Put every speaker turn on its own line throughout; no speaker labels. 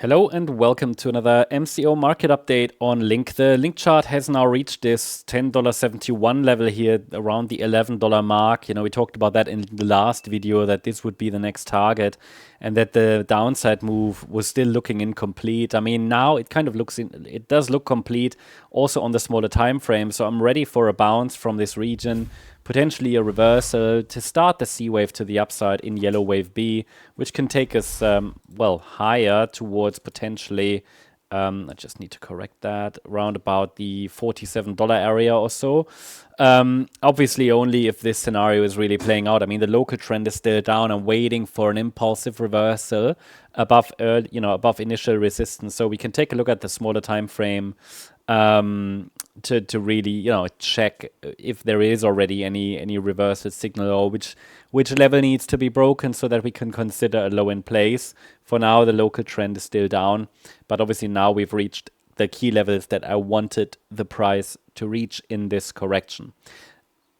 Hello and welcome to another MCO market update on Link. The Link chart has now reached this $10.71 level here around the $11 mark. You know, we talked about that in the last video, that this would be the next target and that the downside move was still looking incomplete. I mean, now it kind of it does look complete also on the smaller time frame. So I'm ready for a bounce from this region, potentially a reversal to start the C wave to the upside in yellow wave B, which can take us, well, higher towards potentially, I just need to correct that, around about the $47 area or so. Obviously, only if this scenario is really playing out. I mean, the local trend is still down. I'm waiting for an impulsive reversal above, above initial resistance. So we can take a look at the smaller time frame to really, check if there is already any reversal signal or which level needs to be broken so that we can consider a low in place. For now, the local trend is still down, but obviously now we've reached the key levels that I wanted the price to reach in this correction.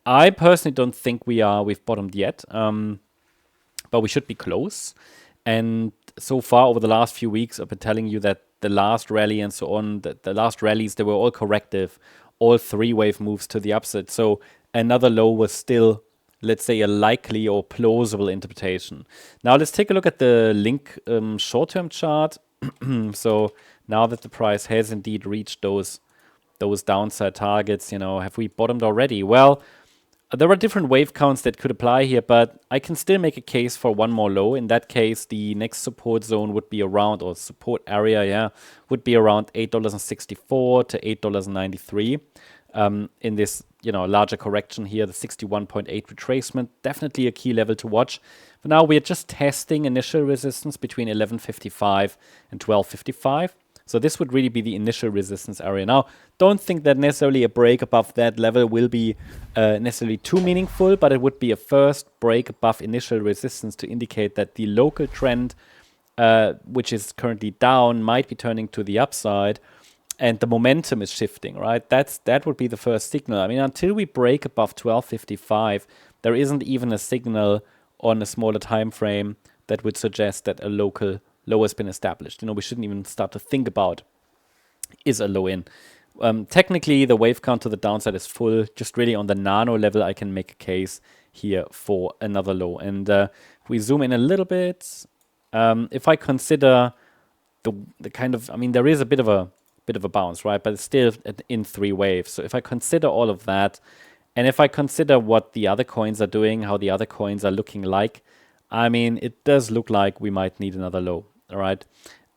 I personally don't think we've bottomed yet, but we should be close. And so far over the last few weeks, I've been telling you that the last rally and so on, the last rallies, they were all corrective, all three wave moves to the upside. So another low was still, let's say, a likely or plausible interpretation. Now let's take a look at the Link short-term chart. So now that the price has indeed reached those downside targets, have we bottomed already? Well, there are different wave counts that could apply here, but I can still make a case for one more low. In that case, the next support zone would be around, or support area, would be around $8.64 to $8.93. In this, larger correction here, the 61.8 retracement, definitely a key level to watch. For now, we're just testing initial resistance between 11.55 and 12.55. So this would really be the initial resistance area. Now, don't think that necessarily a break above that level will be necessarily too meaningful, but it would be a first break above initial resistance to indicate that the local trend, which is currently down, might be turning to the upside, and the momentum is shifting, right? That would be the first signal. I mean, until we break above 12.55, there isn't even a signal on a smaller time frame that would suggest that a local low has been established. We shouldn't even start to think about, is a low in. Technically, the wave count to the downside is full. Just really on the nano level, I can make a case here for another low. And if we zoom in a little bit, if I consider the kind of, I mean, there is a bit of a bounce, right? But it's still in three waves. So if I consider all of that, and if I consider what the other coins are doing, how the other coins are looking like, I mean, it does look like we might need another low. All right.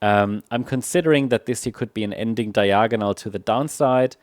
I'm considering that this here could be an ending diagonal to the downside,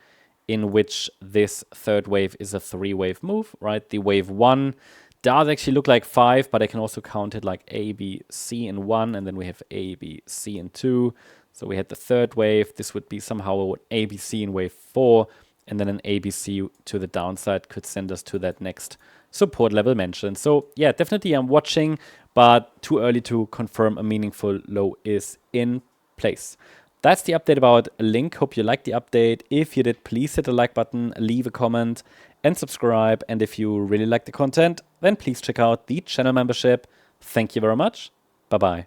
in which this third wave is a three-wave move, right? The wave one does actually look like 5, but I can also count it like A, B, C in 1, and then we have A, B, C in 2. So we had the third wave. This would be somehow A, B, C in wave 4, and then an A, B, C to the downside could send us to that next support level mentioned. So yeah, definitely I'm watching, but too early to confirm a meaningful low is in place. That's the update about Link. Hope you liked the update. If you did, please hit the like button, leave a comment, and subscribe. And if you really like the content, then please check out the channel membership. Thank you very much. Bye-bye.